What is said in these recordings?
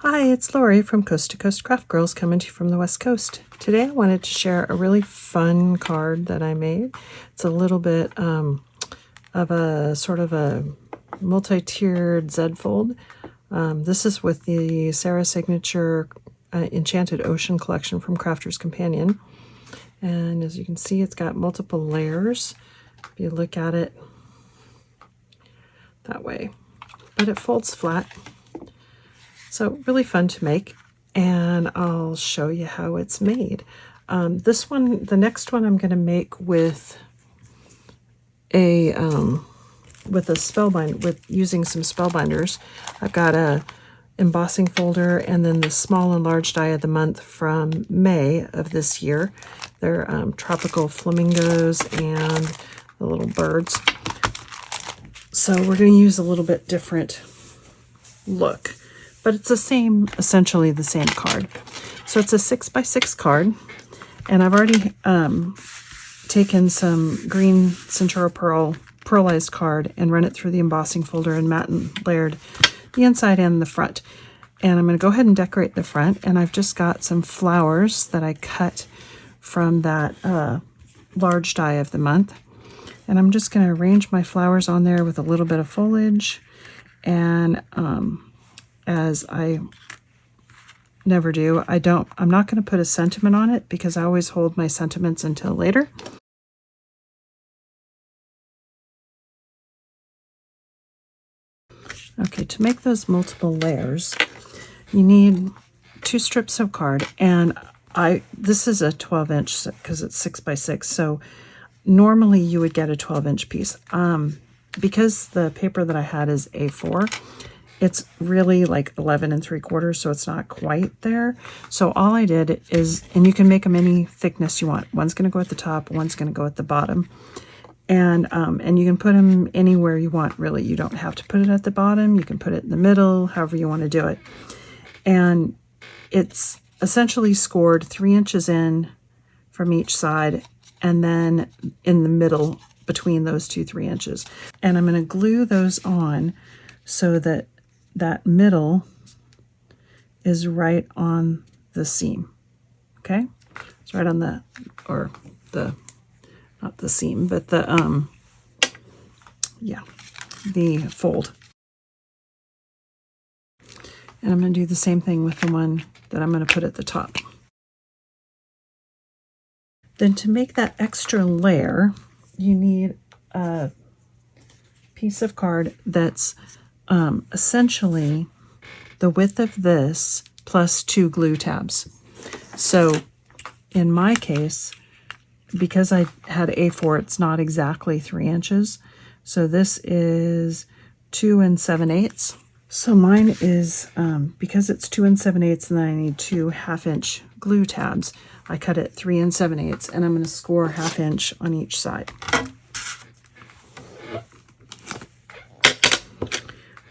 Hi, it's Lori from Coast to Coast Craft Girls coming to you from the West Coast. Today I wanted to share a really fun card that I made. It's a little bit of a sort of a multi-tiered Z fold. This is with the Sarah Signature Enchanted Ocean collection from Crafter's Companion. And as you can see, it's got multiple layers. If you look at it that way, but it folds flat. So really fun to make, and I'll show you how it's made. The next one I'm going to make with a using some spellbinders. I've got a embossing folder and then the small and large die of the month from May of this year. They're tropical flamingos and the little birds. So we're going to use a little bit different look. But it's essentially the same card. So it's a 6x6 card, and I've already taken some green Centura pearlized card and run it through the embossing folder and matte and layered the inside and the front. And I'm going to go ahead and decorate the front, and I've just got some flowers that I cut from that large die of the month. And I'm just going to arrange my flowers on there with a little bit of foliage, and as I never do, I'm not going to put a sentiment on it because I always hold my sentiments until later. Okay, to make those multiple layers, you need 2 strips of card, and this is a 12-inch because it's 6x6, so normally you would get a 12-inch piece. Because the paper that I had is A4, it's really like 11 3/4, so it's not quite there. So all I did is, and you can make them any thickness you want. One's going to go at the top, one's going to go at the bottom. And you can put them anywhere you want, really. You don't have to put it at the bottom. You can put it in the middle, however you want to do it. And it's essentially scored 3 inches in from each side, and then in the middle between those 3 inches. And I'm going to glue those on so that that middle is right on the seam. Okay, it's right on the, or the, not the seam, but the the fold. And I'm going to do the same thing with the one that I'm going to put at the top. Then to make that extra layer, you need a piece of card that's essentially the width of this plus 2 glue tabs. So in my case, because I had A4, it's not exactly 3 inches. So this is 2 7/8. So mine is, because it's 2 7/8, and then I need 2 1/2-inch glue tabs, I cut it 3 7/8, and I'm going to score 1/2 inch on each side.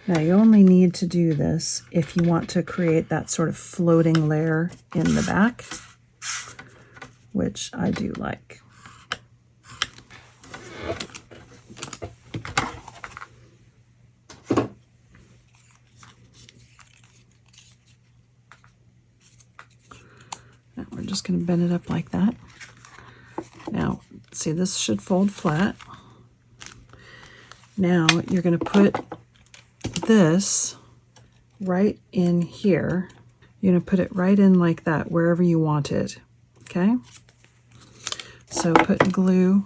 Now you only need to do this if you want to create that sort of floating layer in the back, which I do like. Now we're just going to bend it up like that. Now, see, this should fold flat. Now you're going to put this right in here. You're going to put it right in like that, wherever you want it. Okay? So put glue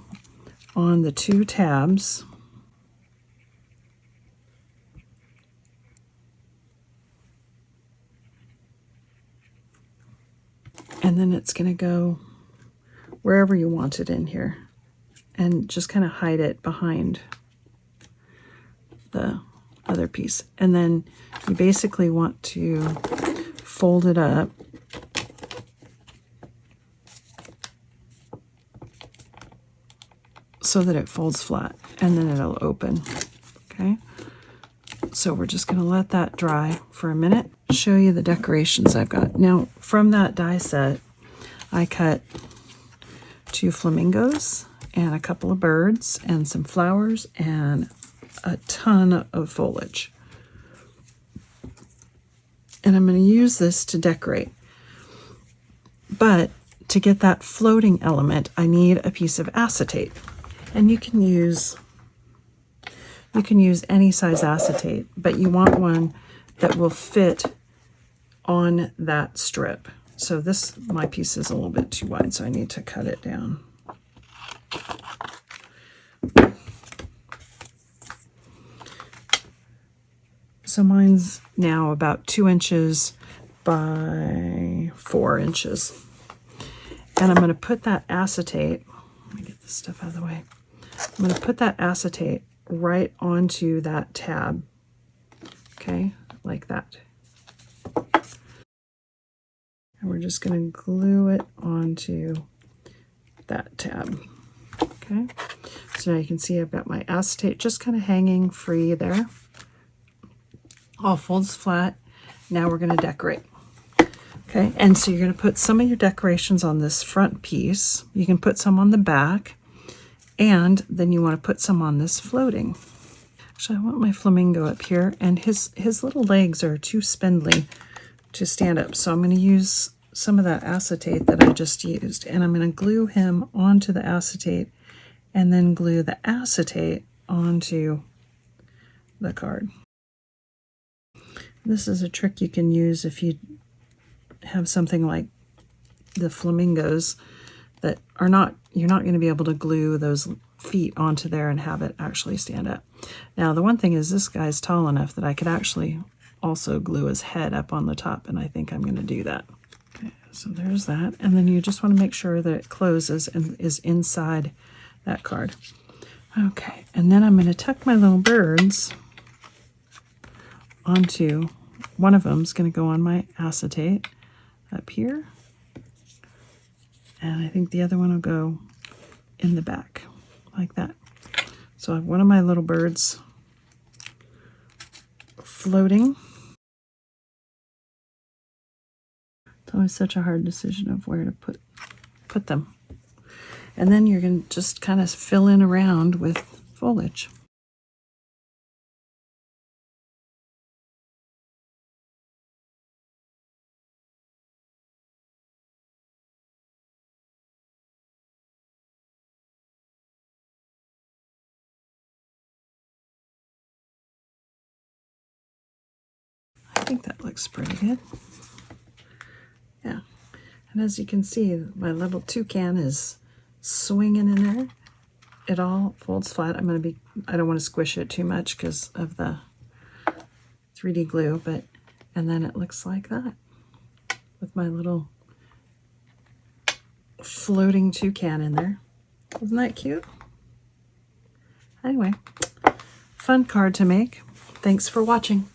on the 2 tabs. And then it's going to go wherever you want it in here. And just kind of hide it behind the other piece. And then you basically want to fold it up so that it folds flat, and then it'll open. Okay, so we're just going to let that dry for a minute. Show you the decorations I've got. Now from that die set, I cut 2 flamingos and a couple of birds and some flowers and a ton of foliage. And I'm going to use this to decorate. But to get that floating element, I need a piece of acetate. And you can use any size acetate, but you want one that will fit on that strip. So my piece is a little bit too wide, so I need to cut it down. So mine's now about 2 inches by 4 inches. And I'm going to put that acetate, let me get this stuff out of the way. I'm going to put that acetate right onto that tab. Okay, like that. And we're just going to glue it onto that tab. Okay, so now you can see I've got my acetate just kind of hanging free there. All folds flat. Now we're going to decorate. Okay, and so you're going to put some of your decorations on this front piece. You can put some on the back, and then you want to put some on this floating. Actually, I want my flamingo up here, and his little legs are too spindly to stand up, so I'm going to use some of that acetate that I just used, and I'm going to glue him onto the acetate, and then glue the acetate onto the card. This is a trick you can use if you have something like the flamingos that are not, you're not going to be able to glue those feet onto there and have it actually stand up. Now, the one thing is this guy's tall enough that I could actually also glue his head up on the top, and I think I'm going to do that. Okay, so there's that. And then you just want to make sure that it closes and is inside that card. Okay, and then I'm going to tuck my little birds onto, one of them is going to go on my acetate up here, and I think the other one will go in the back like that. So I have one of my little birds floating. It's always such a hard decision of where to put them. And then you're going to just kind of fill in around with foliage. I think that looks pretty good. Yeah. And as you can see, my little toucan is swinging in there. It all folds flat. I don't want to squish it too much because of the 3D glue, and then it looks like that with my little floating toucan in there. Isn't that cute? Anyway, fun card to make. Thanks for watching.